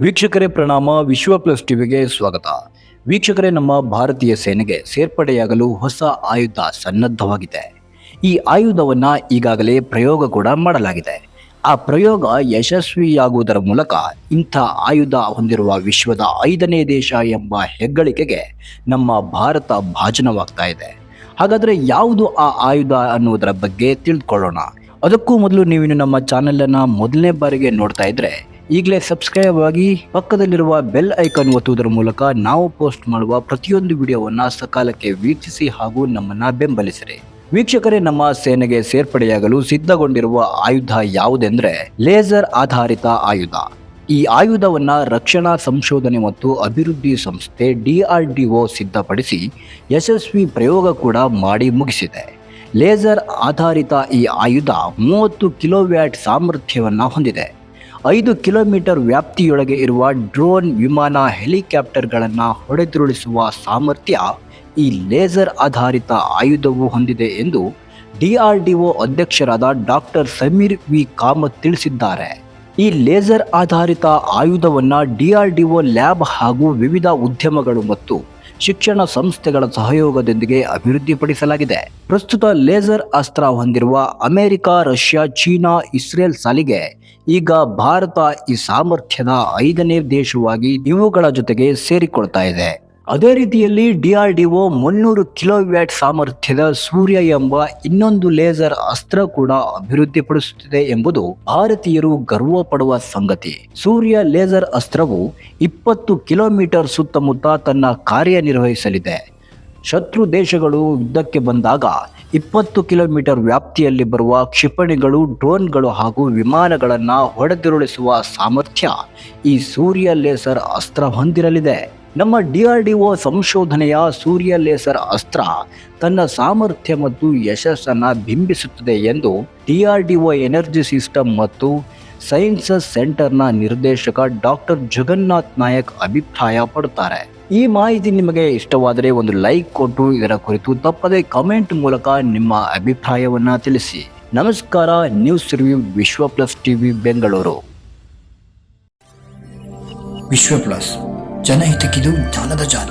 ವೀಕ್ಷಕರೇ ಪ್ರಣಾಮ. ವಿಶ್ವ ಪ್ಲಸ್ ಟಿವಿಗೆ ಸ್ವಾಗತ. ವೀಕ್ಷಕರೇ, ನಮ್ಮ ಭಾರತೀಯ ಸೇನೆಗೆ ಸೇರ್ಪಡೆಯಾಗಲು ಹೊಸ ಆಯುಧ ಸನ್ನದ್ಧವಾಗಿದೆ. ಈ ಆಯುಧವನ್ನ ಈಗಾಗಲೇ ಪ್ರಯೋಗ ಕೂಡ ಮಾಡಲಾಗಿದೆ. ಆ ಪ್ರಯೋಗ ಯಶಸ್ವಿಯಾಗುವುದರ ಮೂಲಕ ಇಂಥ ಆಯುಧ ಹೊಂದಿರುವ ವಿಶ್ವದ 5ನೇ ದೇಶ ಎಂಬ ಹೆಗ್ಗಳಿಕೆಗೆ ನಮ್ಮ ಭಾರತ ಭಾಜನವಾಗ್ತಾ ಇದೆ. ಹಾಗಾದ್ರೆ ಯಾವುದು ಆ ಆಯುಧ ಅನ್ನುವುದರ ಬಗ್ಗೆ ತಿಳಿದುಕೊಳ್ಳೋಣ. ಅದಕ್ಕೂ ಮೊದಲು ನೀವಿನ್ನು ನಮ್ಮ ಚಾನೆಲ್ ಮೊದಲನೇ ಬಾರಿಗೆ ನೋಡ್ತಾ ಇದ್ರೆ ಈಗಲೇ ಸಬ್ಸ್ಕ್ರೈಬ್ ಆಗಿ ಪಕ್ಕದಲ್ಲಿರುವ ಬೆಲ್ ಐಕಾನ್ ಒತ್ತುವುದರ ಮೂಲಕ ನಾವು ಪೋಸ್ಟ್ ಮಾಡುವ ಪ್ರತಿಯೊಂದು ವಿಡಿಯೋವನ್ನ ಸಕಾಲಕ್ಕೆ ವೀಕ್ಷಿಸಿ ಹಾಗೂ ನಮ್ಮನ್ನ ಬೆಂಬಲಿಸಿರಿ. ವೀಕ್ಷಕರೇ, ನಮ್ಮ ಸೇನೆಗೆ ಸೇರ್ಪಡೆಯಾಗಲು ಸಿದ್ಧಗೊಂಡಿರುವ ಆಯುಧ ಯಾವುದೆಂದ್ರೆ ಲೇಸರ್ ಆಧಾರಿತ ಆಯುಧ. ಈ ಆಯುಧವನ್ನ ರಕ್ಷಣಾ ಸಂಶೋಧನೆ ಮತ್ತು ಅಭಿವೃದ್ಧಿ ಸಂಸ್ಥೆ DRDO ಸಿದ್ಧಪಡಿಸಿ ಯಶಸ್ವಿ ಪ್ರಯೋಗ ಕೂಡ ಮಾಡಿ ಮುಗಿಸಿದೆ. ಲೇಸರ್ ಆಧಾರಿತ ಈ ಆಯುಧ 30 ಕಿಲೋವ್ಯಾಟ್ ಸಾಮರ್ಥ್ಯವನ್ನ ಹೊಂದಿದೆ. 5 ಕಿಲೋಮೀಟರ್ ವ್ಯಾಪ್ತಿಯೊಳಗೆ ಇರುವ ಡ್ರೋನ್, ವಿಮಾನ, ಹೆಲಿಕಾಪ್ಟರ್ಗಳನ್ನು ಹೊಡೆದುರುಳಿಸುವ ಸಾಮರ್ಥ್ಯ ಈ ಲೇಸರ್ ಆಧಾರಿತ ಆಯುಧವು ಹೊಂದಿದೆ ಎಂದು DRDO ಅಧ್ಯಕ್ಷರಾದ ಡಾಕ್ಟರ್ ಸಮೀರ್ ವಿ ಕಾಮತ್ ತಿಳಿಸಿದ್ದಾರೆ. ಈ ಲೇಸರ್ ಆಧಾರಿತ ಆಯುಧವನ್ನು DRDO ಲ್ಯಾಬ್ ಹಾಗೂ ವಿವಿಧ ಉದ್ಯಮಗಳು ಮತ್ತು ಶಿಕ್ಷಣ ಸಂಸ್ಥೆಗಳ ಸಹಯೋಗದೊಂದಿಗೆ ಅಭಿವೃದ್ಧಿಪಡಿಸಲಾಗಿದೆ. ಪ್ರಸ್ತುತ ಲೇಸರ್ ಅಸ್ತ್ರ ಹೊಂದಿರುವ ಅಮೆರಿಕ, ರಷ್ಯಾ, ಚೀನಾ, ಇಸ್ರೇಲ್ ಸಾಲಿಗೆ ಈಗ ಭಾರತ ಈ ಸಾಮರ್ಥ್ಯದ 5ನೇ ದೇಶವಾಗಿ ಇವುಗಳ ಜೊತೆಗೆ ಸೇರಿಕೊಳ್ತಾ ಇದೆ. ಅದೇ ರೀತಿಯಲ್ಲಿ DRDO 300 ಕಿಲೋವ್ಯಾಟ್ ಸಾಮರ್ಥ್ಯದ ಸೂರ್ಯ ಎಂಬ ಇನ್ನೊಂದು ಲೇಸರ್ ಅಸ್ತ್ರ ಕೂಡ ಅಭಿವೃದ್ಧಿಪಡಿಸುತ್ತಿದೆ ಎಂಬುದು ಭಾರತೀಯರು ಗರ್ವ ಪಡುವ ಸಂಗತಿ. ಸೂರ್ಯ ಲೇಸರ್ ಅಸ್ತ್ರವು 20 ಕಿಲೋಮೀಟರ್ ಸುತ್ತಮುತ್ತ ತನ್ನ ಕಾರ್ಯನಿರ್ವಹಿಸಲಿದೆ. ಶತ್ರು ದೇಶಗಳು ಯುದ್ಧಕ್ಕೆ ಬಂದಾಗ 20 ಕಿಲೋಮೀಟರ್ ವ್ಯಾಪ್ತಿಯಲ್ಲಿ ಬರುವ ಕ್ಷಿಪಣಿಗಳು, ಡ್ರೋನ್ಗಳು ಹಾಗೂ ವಿಮಾನಗಳನ್ನು ಹೊಡೆದುರುಳಿಸುವ ಸಾಮರ್ಥ್ಯ ಈ ಸೂರ್ಯ ಲೇಸರ್ ಅಸ್ತ್ರ ಹೊಂದಿರಲಿದೆ. ನಮ್ಮ DRDO ಸಂಶೋಧನೆಯ ಸೂರ್ಯ ಲೇಸರ್ ಅಸ್ತ್ರ ತನ್ನ ಸಾಮರ್ಥ್ಯ ಮತ್ತು ಯಶಸ್ಸನ್ನು ಬಿಂಬಿಸುತ್ತದೆ ಎಂದು DRDO ಎನರ್ಜಿ ಸಿಸ್ಟಮ್ ಮತ್ತು ಸೈನ್ಸಸ್ ಸೆಂಟರ್ನ ನಿರ್ದೇಶಕ ಡಾಕ್ಟರ್ ಜಗನ್ನಾಥ್ ನಾಯಕ್ ಅಭಿಪ್ರಾಯ ಪಡುತ್ತಾರೆ. ಈ ಮಾಹಿತಿ ನಿಮಗೆ ಇಷ್ಟವಾದರೆ ಒಂದು ಲೈಕ್ ಕೊಟ್ಟು ಇದರ ಕುರಿತು ತಪ್ಪದೇ ಕಮೆಂಟ್ ಮೂಲಕ ನಿಮ್ಮ ಅಭಿಪ್ರಾಯವನ್ನ ತಿಳಿಸಿ. ನಮಸ್ಕಾರ. ನ್ಯೂಸ್ ರಿವ್ಯೂ, ವಿಶ್ವ ಪ್ಲಸ್ ಟಿವಿ, ಬೆಂಗಳೂರು. ವಿಶ್ವ ಪ್ಲಸ್, ಜನಹಿತಕ್ಕಿದು ಜ್ಞಾನದ ಜಾಲ.